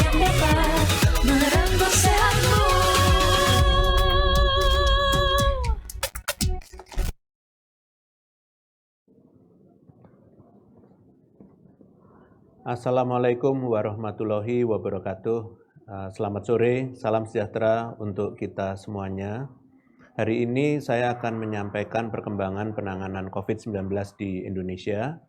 yang dapat merenggut sehatmu. Assalamualaikum warahmatullahi wabarakatuh. Selamat sore, salam sejahtera untuk kita semuanya. Hari ini saya akan menyampaikan perkembangan penanganan COVID-19 di Indonesia.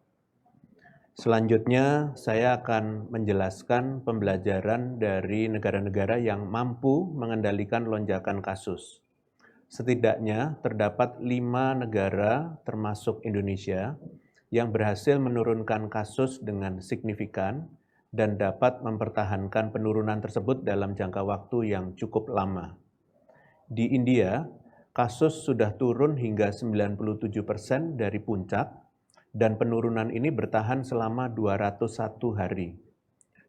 Selanjutnya, saya akan menjelaskan pembelajaran dari negara-negara yang mampu mengendalikan lonjakan kasus. Setidaknya terdapat 5 negara termasuk Indonesia yang berhasil menurunkan kasus dengan signifikan dan dapat mempertahankan penurunan tersebut dalam jangka waktu yang cukup lama. Di India, kasus sudah turun hingga 97% dari puncak dan penurunan ini bertahan selama 201 hari.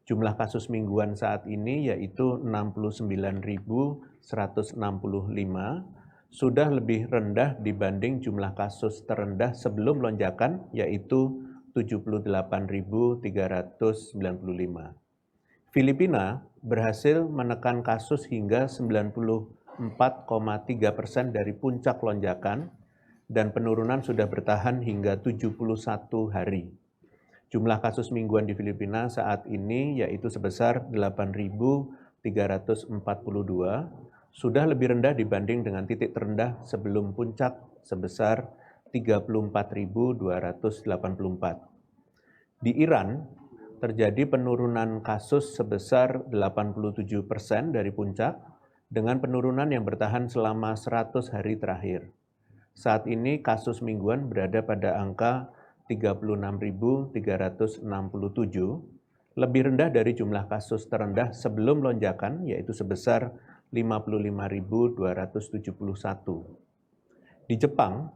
Jumlah kasus mingguan saat ini yaitu 69.165, sudah lebih rendah dibanding jumlah kasus terendah sebelum lonjakan yaitu 78.395. Filipina berhasil menekan kasus hingga 94,3% dari puncak lonjakan dan penurunan sudah bertahan hingga 71 hari. Jumlah kasus mingguan di Filipina saat ini yaitu sebesar 8.342, sudah lebih rendah dibanding dengan titik terendah sebelum puncak sebesar 34.284. Di Iran, terjadi penurunan kasus sebesar 87% dari puncak dengan penurunan yang bertahan selama 100 hari terakhir. Saat ini kasus mingguan berada pada angka 36.367, lebih rendah dari jumlah kasus terendah sebelum lonjakan yaitu sebesar 55.271. Di Jepang,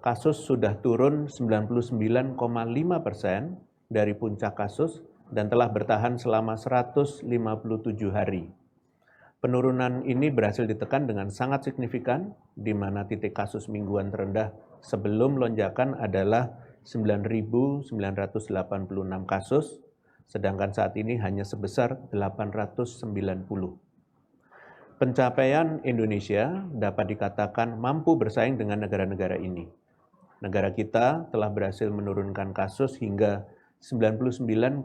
kasus sudah turun 99,5% dari puncak kasus dan telah bertahan selama 157 hari. Penurunan ini berhasil ditekan dengan sangat signifikan, di mana titik kasus mingguan terendah sebelum lonjakan adalah 9.986 kasus, sedangkan saat ini hanya sebesar 890. Pencapaian Indonesia dapat dikatakan mampu bersaing dengan negara-negara ini. Negara kita telah berhasil menurunkan kasus hingga 99,3%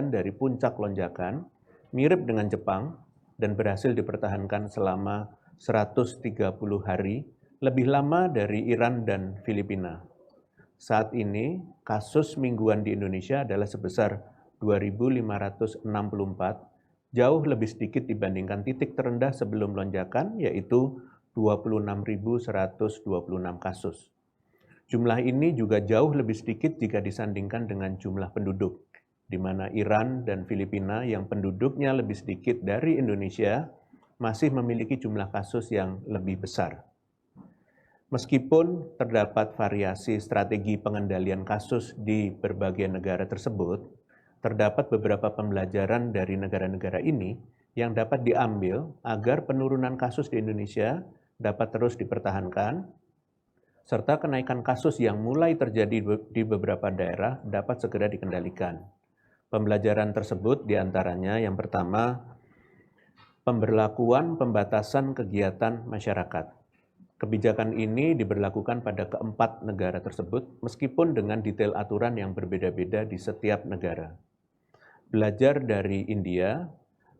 dari puncak lonjakan, mirip dengan Jepang, dan berhasil dipertahankan selama 130 hari, lebih lama dari Iran dan Filipina. Saat ini, kasus mingguan di Indonesia adalah sebesar 2.564, jauh lebih sedikit dibandingkan titik terendah sebelum lonjakan, yaitu 26.126 kasus. Jumlah ini juga jauh lebih sedikit jika disandingkan dengan jumlah penduduk, di mana Iran dan Filipina yang penduduknya lebih sedikit dari Indonesia masih memiliki jumlah kasus yang lebih besar. Meskipun terdapat variasi strategi pengendalian kasus di berbagai negara tersebut, terdapat beberapa pembelajaran dari negara-negara ini yang dapat diambil agar penurunan kasus di Indonesia dapat terus dipertahankan, serta kenaikan kasus yang mulai terjadi di beberapa daerah dapat segera dikendalikan. Pembelajaran tersebut diantaranya yang pertama, pemberlakuan pembatasan kegiatan masyarakat. Kebijakan ini diberlakukan pada keempat negara tersebut, meskipun dengan detail aturan yang berbeda-beda di setiap negara. Belajar dari India,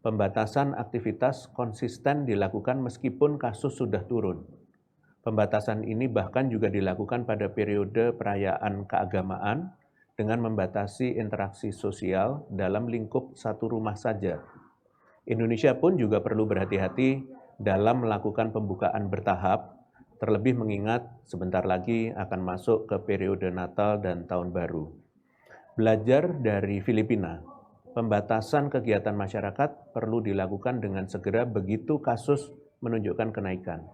pembatasan aktivitas konsisten dilakukan meskipun kasus sudah turun. Pembatasan ini bahkan juga dilakukan pada periode perayaan keagamaan dengan membatasi interaksi sosial dalam lingkup satu rumah saja. Indonesia pun juga perlu berhati-hati dalam melakukan pembukaan bertahap, terlebih mengingat sebentar lagi akan masuk ke periode Natal dan Tahun Baru. Belajar dari Filipina, pembatasan kegiatan masyarakat perlu dilakukan dengan segera begitu kasus menunjukkan kenaikan.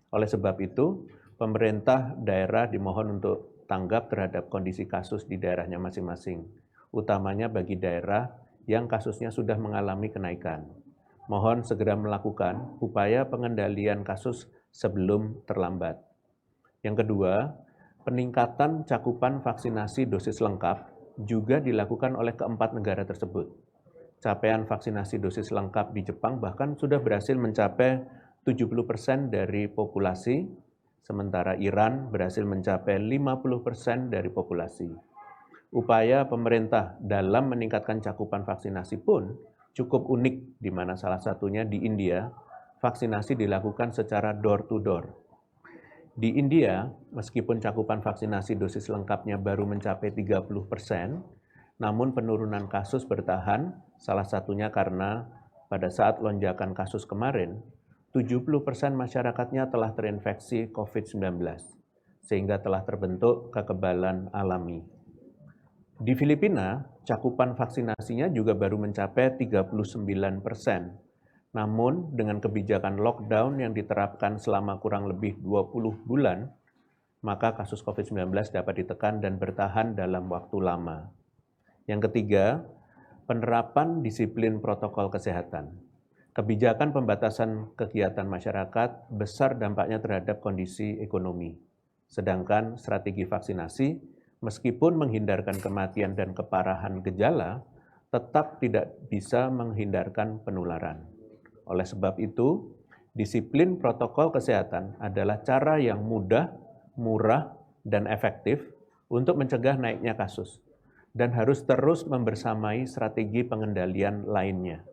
Oleh sebab itu, pemerintah daerah dimohon untuk tanggap terhadap kondisi kasus di daerahnya masing-masing, utamanya bagi daerah yang kasusnya sudah mengalami kenaikan. Mohon segera melakukan upaya pengendalian kasus sebelum terlambat. Yang kedua, peningkatan cakupan vaksinasi dosis lengkap juga dilakukan oleh keempat negara tersebut. capaian vaksinasi dosis lengkap di Jepang bahkan sudah berhasil mencapai 70% dari populasi, sementara Iran berhasil mencapai 50% dari populasi. Upaya pemerintah dalam meningkatkan cakupan vaksinasi pun cukup unik, di mana salah satunya di India, vaksinasi dilakukan secara door to door. Di India, meskipun cakupan vaksinasi dosis lengkapnya baru mencapai 30%, namun penurunan kasus bertahan, salah satunya karena pada saat lonjakan kasus kemarin, 70% masyarakatnya telah terinfeksi COVID-19, sehingga telah terbentuk kekebalan alami. Di Filipina, cakupan vaksinasinya juga baru mencapai 39%. Namun, dengan kebijakan lockdown yang diterapkan selama kurang lebih 20 bulan, maka kasus COVID-19 dapat ditekan dan bertahan dalam waktu lama. Yang ketiga, penerapan disiplin protokol kesehatan. Kebijakan pembatasan kegiatan masyarakat besar dampaknya terhadap kondisi ekonomi. Sedangkan strategi vaksinasi, meskipun menghindarkan kematian dan keparahan gejala, tetap tidak bisa menghindarkan penularan. Oleh sebab itu, disiplin protokol kesehatan adalah cara yang mudah, murah, dan efektif untuk mencegah naiknya kasus, dan harus terus membersamai strategi pengendalian lainnya.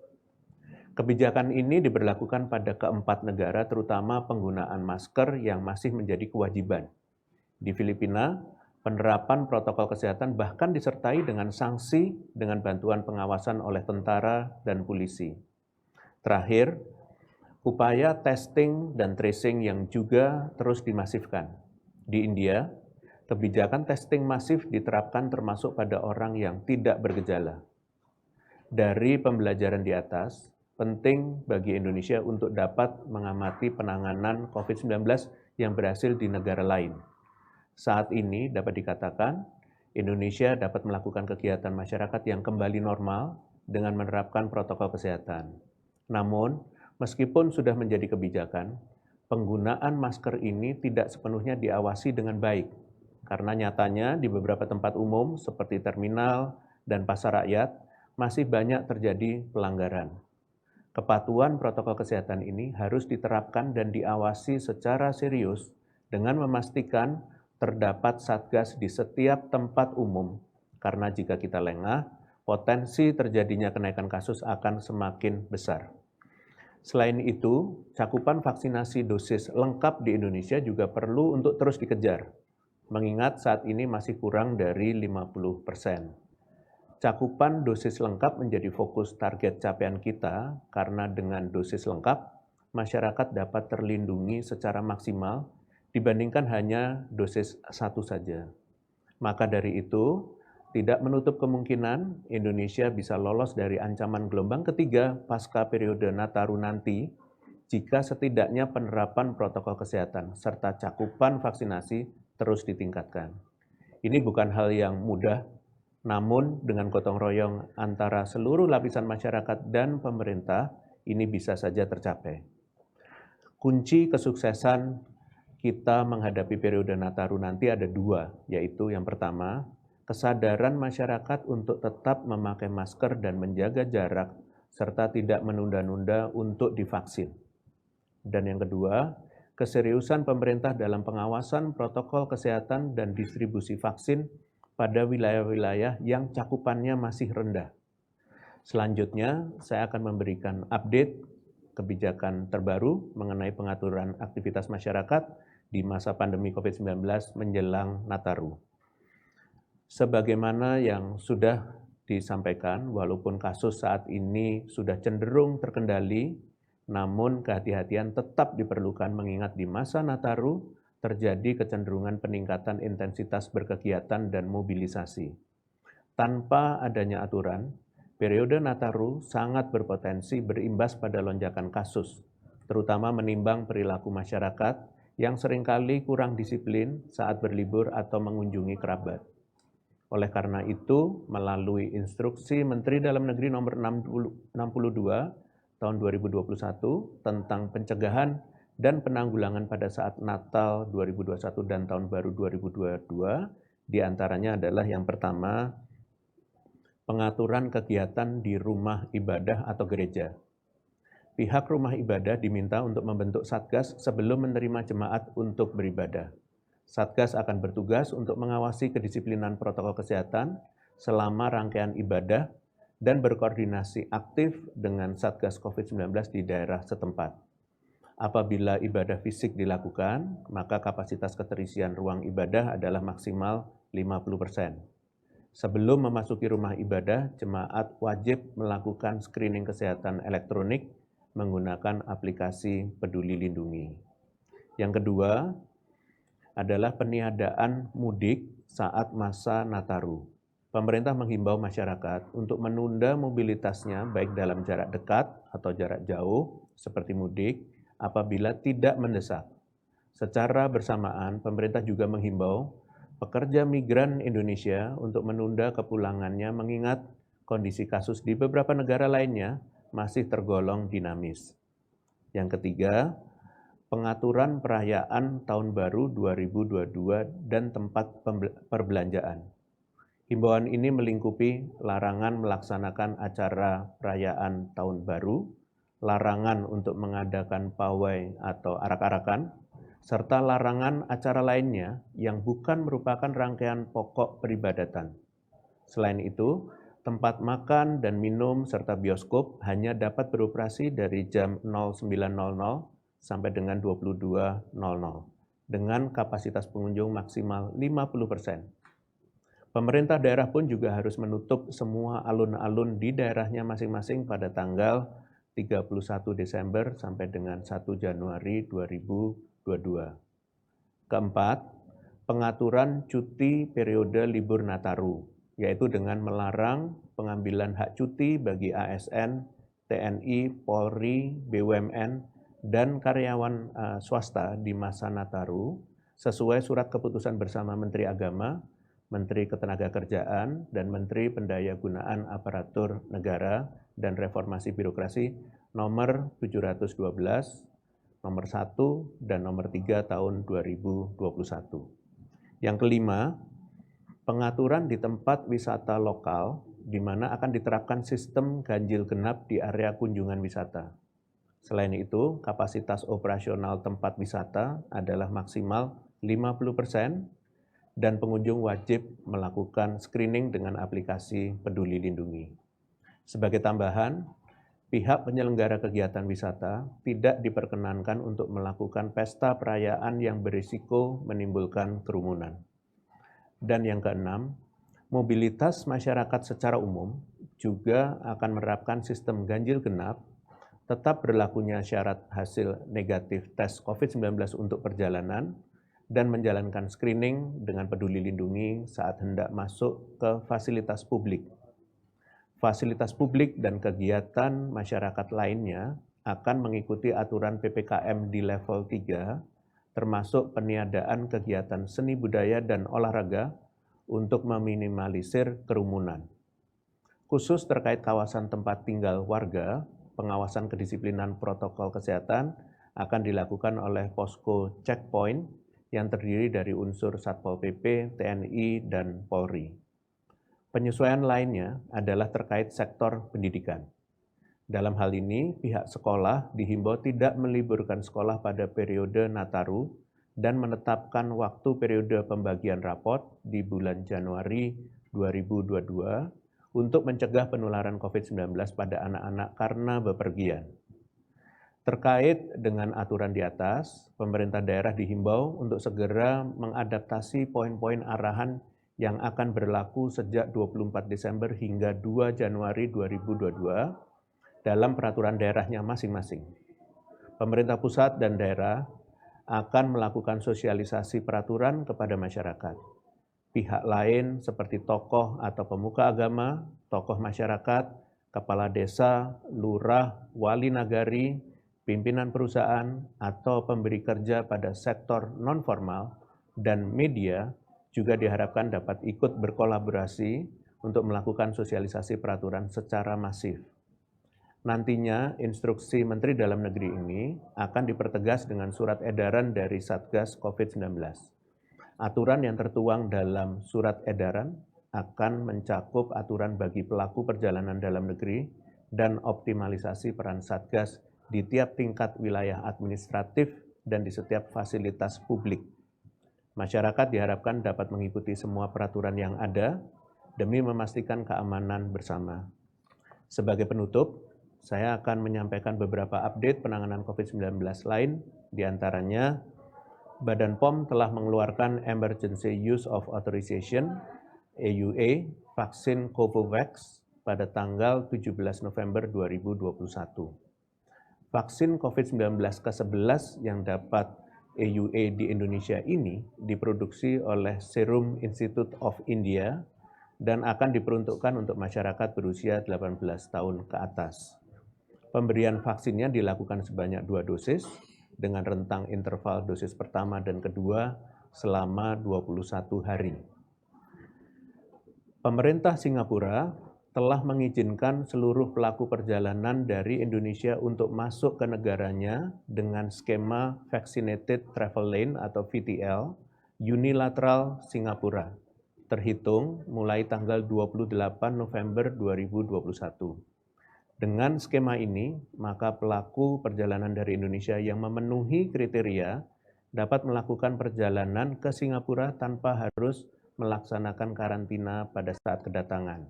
Kebijakan ini diberlakukan pada keempat negara, terutama penggunaan masker yang masih menjadi kewajiban. Di Filipina, penerapan protokol kesehatan bahkan disertai dengan sanksi dengan bantuan pengawasan oleh tentara dan polisi. Terakhir, upaya testing dan tracing yang juga terus dimasifkan. Di India, kebijakan testing masif diterapkan termasuk pada orang yang tidak bergejala. Dari pembelajaran di atas, penting bagi Indonesia untuk dapat mengamati penanganan COVID-19 yang berhasil di negara lain. Saat ini dapat dikatakan, Indonesia dapat melakukan kegiatan masyarakat yang kembali normal dengan menerapkan protokol kesehatan. Namun, meskipun sudah menjadi kebijakan, penggunaan masker ini tidak sepenuhnya diawasi dengan baik. Karena nyatanya di beberapa tempat umum seperti terminal dan pasar rakyat masih banyak terjadi pelanggaran. Kepatuhan protokol kesehatan ini harus diterapkan dan diawasi secara serius dengan memastikan terdapat satgas di setiap tempat umum. Karena jika kita lengah, potensi terjadinya kenaikan kasus akan semakin besar. Selain itu, cakupan vaksinasi dosis lengkap di Indonesia juga perlu untuk terus dikejar, mengingat saat ini masih kurang dari 50%. Cakupan dosis lengkap menjadi fokus target capaian kita karena dengan dosis lengkap, masyarakat dapat terlindungi secara maksimal dibandingkan hanya dosis satu saja. Maka dari itu, tidak menutup kemungkinan Indonesia bisa lolos dari ancaman gelombang ketiga pasca periode Nataru nanti jika setidaknya penerapan protokol kesehatan serta cakupan vaksinasi terus ditingkatkan. Ini bukan hal yang mudah, namun dengan gotong royong antara seluruh lapisan masyarakat dan pemerintah, ini bisa saja tercapai. Kunci kesuksesan kita menghadapi periode Nataru nanti ada dua, yaitu yang pertama, kesadaran masyarakat untuk tetap memakai masker dan menjaga jarak, serta tidak menunda-nunda untuk divaksin. Dan yang kedua, keseriusan pemerintah dalam pengawasan protokol kesehatan dan distribusi vaksin pada wilayah-wilayah yang cakupannya masih rendah. Selanjutnya, saya akan memberikan update kebijakan terbaru mengenai pengaturan aktivitas masyarakat di masa pandemi COVID-19 menjelang Nataru. Sebagaimana yang sudah disampaikan, walaupun kasus saat ini sudah cenderung terkendali, namun kehati-hatian tetap diperlukan mengingat di masa Nataru terjadi kecenderungan peningkatan intensitas berkegiatan dan mobilisasi. Tanpa adanya aturan, periode Nataru sangat berpotensi berimbas pada lonjakan kasus, terutama menimbang perilaku masyarakat yang seringkali kurang disiplin saat berlibur atau mengunjungi kerabat. Oleh karena itu, melalui instruksi Menteri Dalam Negeri nomor 62 tahun 2021 tentang pencegahan dan penanggulangan pada saat Natal 2021 dan Tahun Baru 2022, diantaranya adalah yang pertama, pengaturan kegiatan di rumah ibadah atau gereja. Pihak rumah ibadah diminta untuk membentuk satgas sebelum menerima jemaat untuk beribadah. Satgas akan bertugas untuk mengawasi kedisiplinan protokol kesehatan selama rangkaian ibadah dan berkoordinasi aktif dengan Satgas COVID-19 di daerah setempat. Apabila ibadah fisik dilakukan, maka kapasitas keterisian ruang ibadah adalah maksimal 50%. Sebelum memasuki rumah ibadah, jemaat wajib melakukan screening kesehatan elektronik menggunakan aplikasi Peduli Lindungi. Yang kedua adalah peniadaan mudik saat masa Nataru. Pemerintah menghimbau masyarakat untuk menunda mobilitasnya baik dalam jarak dekat atau jarak jauh seperti mudik apabila tidak mendesak. Secara bersamaan, pemerintah juga menghimbau pekerja migran Indonesia untuk menunda kepulangannya mengingat kondisi kasus di beberapa negara lainnya masih tergolong dinamis. Yang ketiga, pengaturan perayaan Tahun Baru 2022 dan tempat perbelanjaan. Himbauan ini melingkupi larangan melaksanakan acara perayaan Tahun Baru, larangan untuk mengadakan pawai atau arak-arakan, serta larangan acara lainnya yang bukan merupakan rangkaian pokok peribadatan. Selain itu, tempat makan dan minum serta bioskop hanya dapat beroperasi dari jam 09.00 sampai dengan 22.00 dengan kapasitas pengunjung maksimal 50%. Pemerintah daerah pun juga harus menutup semua alun-alun di daerahnya masing-masing pada tanggal 31 Desember sampai dengan 1 Januari 2022. Keempat, pengaturan cuti periode libur Nataru, yaitu dengan melarang pengambilan hak cuti bagi ASN, TNI, Polri, BUMN, dan karyawan swasta di masa Nataru sesuai surat keputusan bersama Menteri Agama, Menteri Ketenagakerjaan, dan Menteri Pendayagunaan Aparatur Negara dan Reformasi Birokrasi nomor 712, nomor 1, dan nomor 3 tahun 2021. Yang kelima, pengaturan di tempat wisata lokal di mana akan diterapkan sistem ganjil genap di area kunjungan wisata. Selain itu, kapasitas operasional tempat wisata adalah maksimal 50%, dan pengunjung wajib melakukan screening dengan aplikasi Peduli Lindungi. Sebagai tambahan, pihak penyelenggara kegiatan wisata tidak diperkenankan untuk melakukan pesta perayaan yang berisiko menimbulkan kerumunan. Dan yang keenam, mobilitas masyarakat secara umum juga akan menerapkan sistem ganjil genap, tetap berlakunya syarat hasil negatif tes COVID-19 untuk perjalanan, dan menjalankan screening dengan Peduli Lindungi saat hendak masuk ke fasilitas publik. Fasilitas publik dan kegiatan masyarakat lainnya akan mengikuti aturan PPKM di level 3, termasuk peniadaan kegiatan seni budaya dan olahraga untuk meminimalisir kerumunan. Khusus terkait kawasan tempat tinggal warga, pengawasan kedisiplinan protokol kesehatan akan dilakukan oleh posko checkpoint yang terdiri dari unsur Satpol PP, TNI, dan Polri. Penyesuaian lainnya adalah terkait sektor pendidikan. Dalam hal ini, pihak sekolah dihimbau tidak meliburkan sekolah pada periode Nataru dan menetapkan waktu periode pembagian rapot di bulan Januari 2022 untuk mencegah penularan COVID-19 pada anak-anak karena bepergian. Terkait dengan aturan di atas, pemerintah daerah dihimbau untuk segera mengadaptasi poin-poin arahan yang akan berlaku sejak 24 Desember hingga 2 Januari 2022 dalam peraturan daerahnya masing-masing. Pemerintah pusat dan daerah akan melakukan sosialisasi peraturan kepada masyarakat. Pihak lain seperti tokoh atau pemuka agama, tokoh masyarakat, kepala desa, lurah, wali nagari, pimpinan perusahaan, atau pemberi kerja pada sektor non-formal dan media juga diharapkan dapat ikut berkolaborasi untuk melakukan sosialisasi peraturan secara masif. Nantinya, instruksi Menteri Dalam Negeri ini akan dipertegas dengan surat edaran dari Satgas COVID-19. Aturan yang tertuang dalam surat edaran akan mencakup aturan bagi pelaku perjalanan dalam negeri dan optimalisasi peran Satgas di tiap tingkat wilayah administratif dan di setiap fasilitas publik. Masyarakat diharapkan dapat mengikuti semua peraturan yang ada demi memastikan keamanan bersama. Sebagai penutup, saya akan menyampaikan beberapa update penanganan COVID-19 lain, diantaranya Badan POM telah mengeluarkan Emergency Use of Authorization (EUA) vaksin Covovax pada tanggal 17 November 2021. Vaksin COVID-19 ke-11 yang dapat EUA di Indonesia ini diproduksi oleh Serum Institute of India dan akan diperuntukkan untuk masyarakat berusia 18 tahun ke atas. Pemberian vaksinnya dilakukan sebanyak 2 dosis dengan rentang interval dosis pertama dan kedua selama 21 hari. Pemerintah Singapura telah mengizinkan seluruh pelaku perjalanan dari Indonesia untuk masuk ke negaranya dengan skema Vaccinated Travel Lane atau VTL unilateral Singapura, terhitung mulai tanggal 28 November 2021. Dengan skema ini, maka pelaku perjalanan dari Indonesia yang memenuhi kriteria dapat melakukan perjalanan ke Singapura tanpa harus melaksanakan karantina pada saat kedatangan.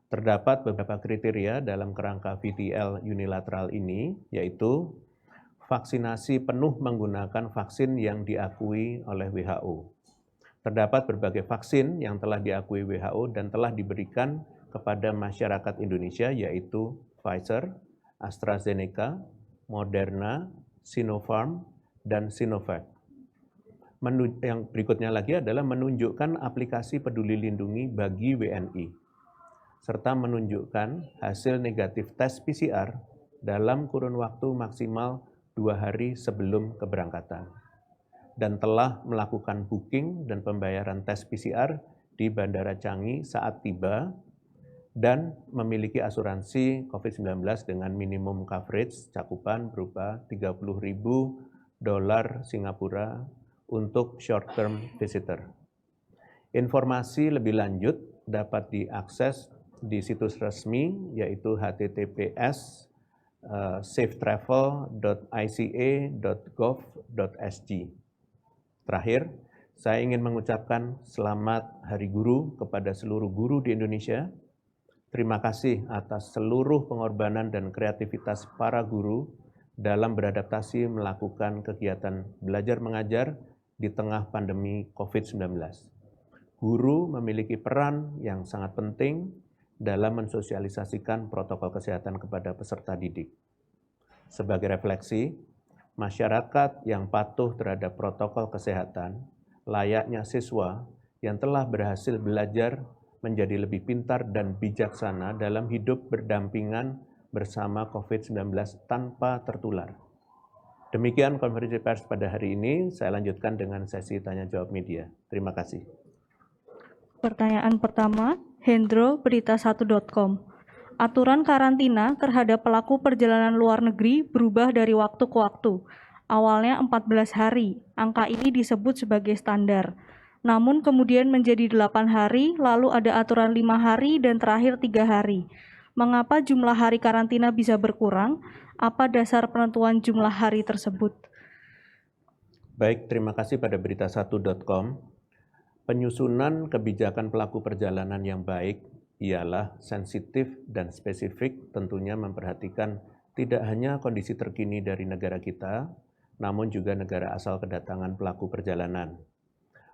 Terdapat beberapa kriteria dalam kerangka VTL unilateral ini, yaitu vaksinasi penuh menggunakan vaksin yang diakui oleh WHO. Terdapat berbagai vaksin yang telah diakui WHO dan telah diberikan kepada masyarakat Indonesia, yaitu Pfizer, AstraZeneca, Moderna, Sinopharm, dan Sinovac. Yang berikutnya lagi adalah menunjukkan aplikasi Peduli Lindungi bagi WNI, serta menunjukkan hasil negatif tes PCR dalam kurun waktu maksimal 2 hari sebelum keberangkatan, dan telah melakukan booking dan pembayaran tes PCR di Bandara Changi saat tiba, dan memiliki asuransi COVID-19 dengan minimum coverage cakupan berupa $30.000 Singapura untuk short-term visitor. Informasi lebih lanjut dapat diakses di situs resmi, yaitu https://safetravel.ica.gov.sg. Terakhir, saya ingin mengucapkan selamat Hari Guru kepada seluruh guru di Indonesia. Terima kasih atas seluruh pengorbanan dan kreativitas para guru dalam beradaptasi melakukan kegiatan belajar mengajar di tengah pandemi COVID-19. Guru memiliki peran yang sangat penting dalam mensosialisasikan protokol kesehatan kepada peserta didik. Sebagai refleksi, masyarakat yang patuh terhadap protokol kesehatan layaknya siswa yang telah berhasil belajar menjadi lebih pintar dan bijaksana dalam hidup berdampingan bersama COVID-19 tanpa tertular. Demikian konferensi pers pada hari ini. Saya lanjutkan dengan sesi tanya-jawab media. Terima kasih. Pertanyaan pertama, Hendro, berita1.com. Aturan karantina terhadap pelaku perjalanan luar negeri berubah dari waktu ke waktu. Awalnya 14 hari, angka ini disebut sebagai standar. Namun kemudian menjadi 8 hari, lalu ada aturan 5 hari dan terakhir 3 hari. Mengapa jumlah hari karantina bisa berkurang? Apa dasar penentuan jumlah hari tersebut? Baik, terima kasih pada berita1.com. Penyusunan kebijakan pelaku perjalanan yang baik ialah sensitif dan spesifik, tentunya memperhatikan tidak hanya kondisi terkini dari negara kita, namun juga negara asal kedatangan pelaku perjalanan.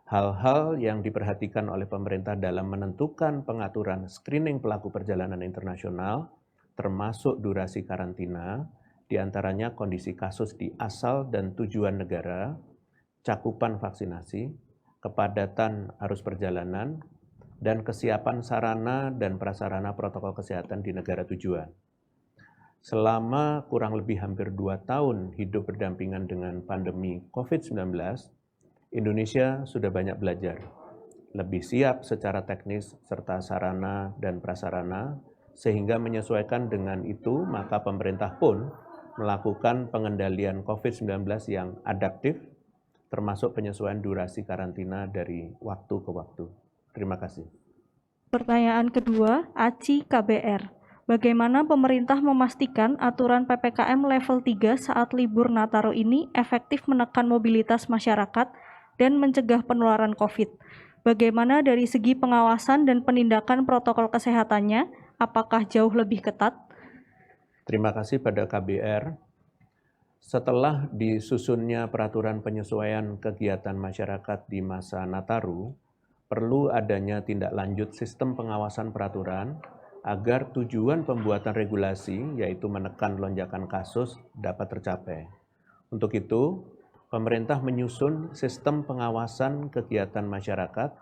Hal-hal yang diperhatikan oleh pemerintah dalam menentukan pengaturan screening pelaku perjalanan internasional, termasuk durasi karantina, diantaranya kondisi kasus di asal dan tujuan negara, cakupan vaksinasi, kepadatan arus perjalanan, dan kesiapan sarana dan prasarana protokol kesehatan di negara tujuan. Selama kurang lebih hampir 2 tahun hidup berdampingan dengan pandemi COVID-19, Indonesia sudah banyak belajar, lebih siap secara teknis serta sarana dan prasarana, sehingga menyesuaikan dengan itu, maka pemerintah pun melakukan pengendalian COVID-19 yang adaptif, termasuk penyesuaian durasi karantina dari waktu ke waktu. Terima kasih. Pertanyaan kedua, Aci KBR. Bagaimana pemerintah memastikan aturan PPKM level 3 saat libur Nataru ini efektif menekan mobilitas masyarakat dan mencegah penularan COVID? Bagaimana dari segi pengawasan dan penindakan protokol kesehatannya? Apakah jauh lebih ketat? Terima kasih pada KBR. Setelah disusunnya peraturan penyesuaian kegiatan masyarakat di masa Nataru, perlu adanya tindak lanjut sistem pengawasan peraturan agar tujuan pembuatan regulasi, yaitu menekan lonjakan kasus, dapat tercapai. Untuk itu, pemerintah menyusun sistem pengawasan kegiatan masyarakat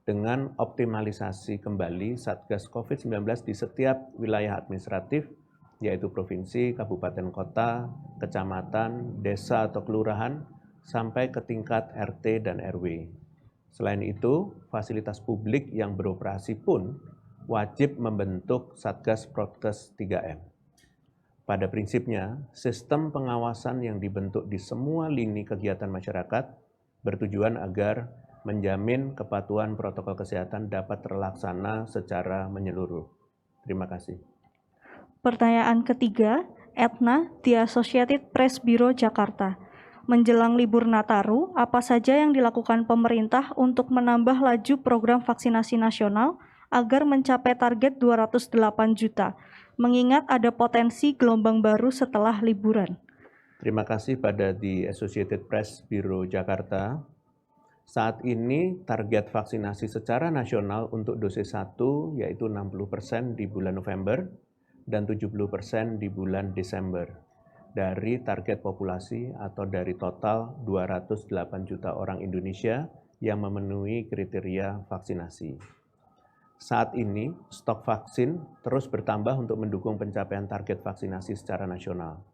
dengan optimalisasi kembali Satgas COVID-19 di setiap wilayah administratif, yaitu provinsi, kabupaten kota, kecamatan, desa atau kelurahan, sampai ke tingkat RT dan RW. Selain itu, fasilitas publik yang beroperasi pun wajib membentuk Satgas Prokes 3M. Pada prinsipnya, sistem pengawasan yang dibentuk di semua lini kegiatan masyarakat bertujuan agar menjamin kepatuhan protokol kesehatan dapat terlaksana secara menyeluruh. Terima kasih. Pertanyaan ketiga, Etna, The Associated Press Bureau Jakarta. Menjelang libur Nataru, apa saja yang dilakukan pemerintah untuk menambah laju program vaksinasi nasional agar mencapai target 208 juta, mengingat ada potensi gelombang baru setelah liburan? Terima kasih pada The Associated Press Bureau Jakarta. Saat ini target vaksinasi secara nasional untuk dosis 1 yaitu 60% di bulan November dan 70% di bulan Desember dari target populasi atau dari total 208 juta orang Indonesia yang memenuhi kriteria vaksinasi. Saat ini, stok vaksin terus bertambah untuk mendukung pencapaian target vaksinasi secara nasional.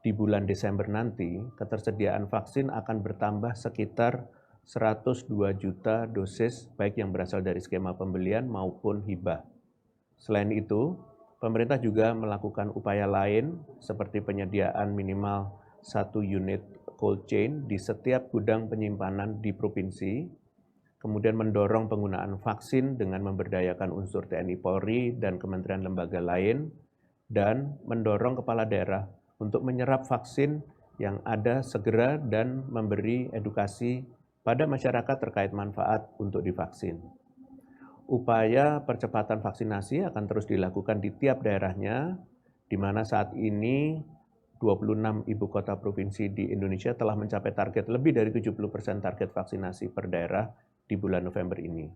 Di bulan Desember nanti, ketersediaan vaksin akan bertambah sekitar 102 juta dosis baik yang berasal dari skema pembelian maupun hibah. Selain itu, pemerintah juga melakukan upaya lain seperti penyediaan minimal 1 unit cold chain di setiap gudang penyimpanan di provinsi, kemudian mendorong penggunaan vaksin dengan memberdayakan unsur TNI Polri dan kementerian lembaga lain, dan mendorong kepala daerah untuk menyerap vaksin yang ada segera dan memberi edukasi pada masyarakat terkait manfaat untuk divaksin. Upaya percepatan vaksinasi akan terus dilakukan di tiap daerahnya, di mana saat ini 26 ibu kota provinsi di Indonesia telah mencapai target lebih dari 70% target vaksinasi per daerah di bulan November ini.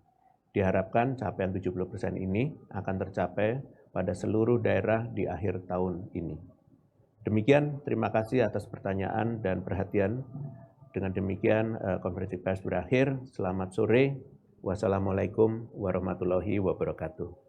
Diharapkan capaian 70% ini akan tercapai pada seluruh daerah di akhir tahun ini. Demikian, terima kasih atas pertanyaan dan perhatian. Dengan demikian, konferensi pers berakhir. Selamat sore. Wassalamualaikum warahmatullahi wabarakatuh.